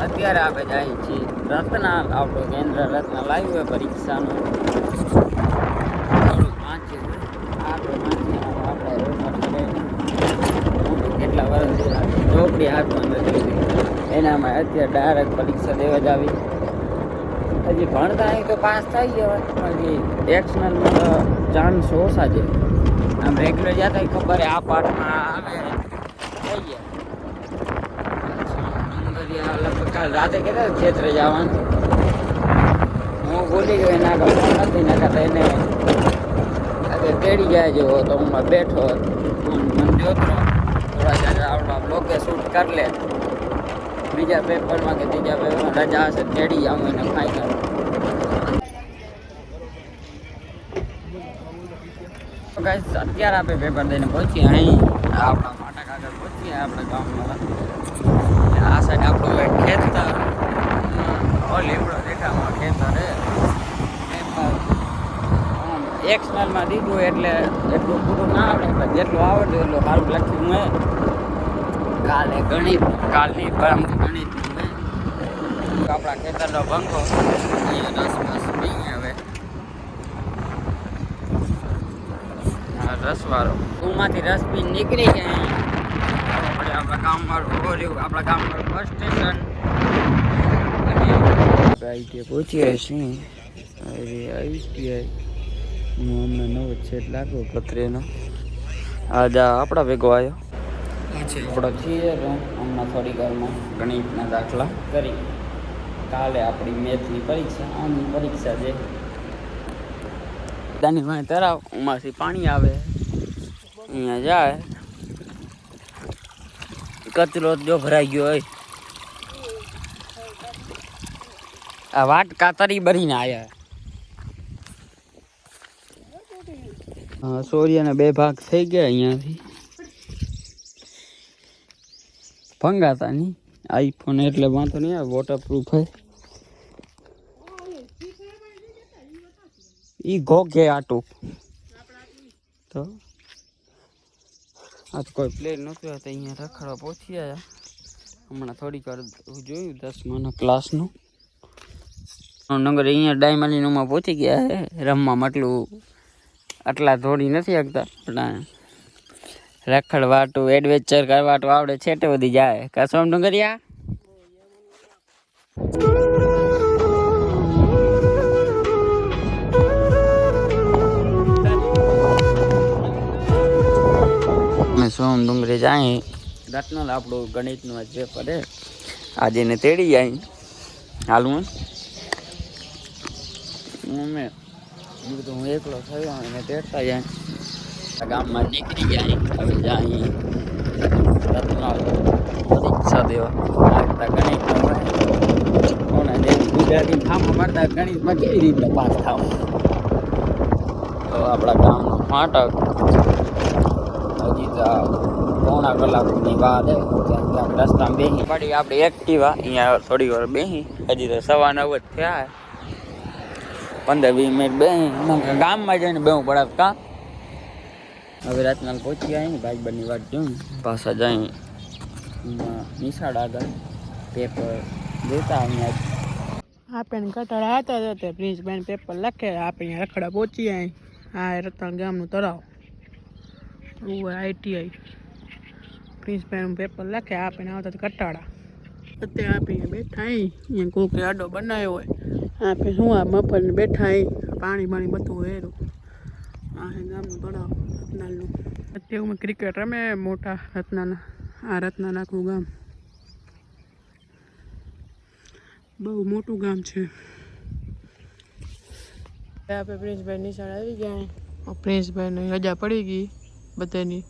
અત્યારે આપણે જાય છીએ રત્ના આપણું કેન્દ્ર રત્ના લાવ્યું હોય પરીક્ષાનું કેટલા વર્ષ ચોપડી હાથમાં નથી લીધી એનામાં અત્યારે ડાયરેક્ટ પરીક્ષા દેવા જ આવી. હજી ભણતા અહીં તો પાસ થઈ ગયા હજી એક્સનલમાં ચાન્સ ઓછા છે. આમ રેગ્યુલર જતા ખબર આ પાર્ટમાં આવે થઈ ગયા. લગભગ કાલ રાતે કહેતા ક્ષેત્રે જવાનું હું ભૂલી ગયો એના આગળ નથી નાખતા એને આજે તેડી જાય જેવો તો હું બેઠો મને જોતો થોડા જાજા આવડા બ્લોકે શૂટ કરી લે બીજા પેપરમાં કે ત્રીજા પેપરમાં રજા હશે તેડી જાઉં એને ફાઇનલ. અત્યારે આપણે પેપર દઈને પહોંચીએ અહીં આપણા માટા કાગળ પહોંચીએ આપણા ગામમાં. આ સાઈડ આપણું એક ખેતર લીમડો દેખામાં ખેતર એક્સનલમાં દીધું એટલે એટલું પૂરું ના આવડે પણ જેટલું આવડતું એટલું સારું લખ્યું મેં. કાલે ગણિત કાલની પરમથી ગણિત મેં આપણા ખેતરનો પંખો અહીંયા 10 બસ નહીં હવે રસવાળો ઊંમાંથી રસ પી નીકળી જાય આપણે આપણા ગામવાળું આપણા ગામવાળું બસ સ્ટેશન આઈટીઆઈ પહોંચીએ છીએ. આઈટીઆઈ હું હમણાં નવો છેદ લાગ્યો કતરેનો આજે આપણા ભેગો આવ્યો આપણો છીએ હમણાં થોડી વારમાં ગણિતના દાખલા કરી. કાલે આપણી મેથની પરીક્ષા આની પરીક્ષા છે. દાની વાંહે તરાવ ઉમાંથી પાણી આવે અહીંયા જાય કચરો જો ભરાઈ ગયો હોય આ વાટકા તરી ભરીને આવ્યા. હા સૂર્યના 2 ભાગ થઈ ગયા અહીંયાથી ભંગાતા નહીં આઈફોન એટલે વાંધો નહીં આવે વોટરપ્રૂફ હે. ઈ ઘોઘે આટું તો આ તો કોઈ પ્લેન નહોતું તો અહીંયા રખડવા પહોંચી આવ્યા. હમણાં થોડીક વાર જોયું 10માના ક્લાસનું નંબર અહીંયા ડાયમંડમાં પહોંચી ગયા હે રમવા માટલું આટલા થોડી નથી શકતા પણ રખડવાટું એડવેન્ચર કરવાટું આવડે છેટે બધી જાય કસમ ડુંગરિયા. સોમ ડુંગરી જાય રત્નલ આપણું ગણિતનું જે પડે આજે એને તેડી જાય હાલવું મેં હું એકલો થયો એને તેડતા જાય ગામમાં નીકળી જાય. હવે જાય રત્નલ પરીક્ષા દેવા ગણિત ગુજરાતી ફામો મારતા ગણિતમાં કેવી રીતે પાસ થાવ તો આપણા ગામનો ફાટક હજી તો પોણા કલાકની વાત ત્યાં રસ્તામાં બેસી પડી આપણે એક્ટિવા અહીંયા થોડી વાર બેસી હજી તો 9:15 જ થયા 15-20 મિનિટ બેસી ગામમાં જઈને બેવું પડે કાં. હવે રત્નાલ પહોંચી ગયા ને ભાઈબંધની વાત જોઉં પાછા જાય નિશાળ આગળ પેપર દેતા અહીંયા આપણે કટાડા હતા તે પ્રિન્સભાઈ પેપર લખે આપણે અહીંયા રખડા પહોંચી જાય. આ રતન ગામનું તળાવ આઈટીઆઈ પ્રિન્સભાઈનું પેપર લખે આપણે આવતા કટાડા અત્યારે આપણે બેઠા અહીંયા કોકે આડો બનાવ્યો હોય આપણે શું આ મફત બેઠા પાણી બધું હેરું આ ગામનું તળાવ રત્નાલનું. અત્યારે ક્રિકેટ રમે મોટા રત્નાના આ રત્નાના આખું ગામ બહુ મોટું ગામ છે. આપણે પ્રિન્સભાઈ નિશાળ આવી ગયા. પ્રિન્સભાઈને રજા પડી ગઈ બધાની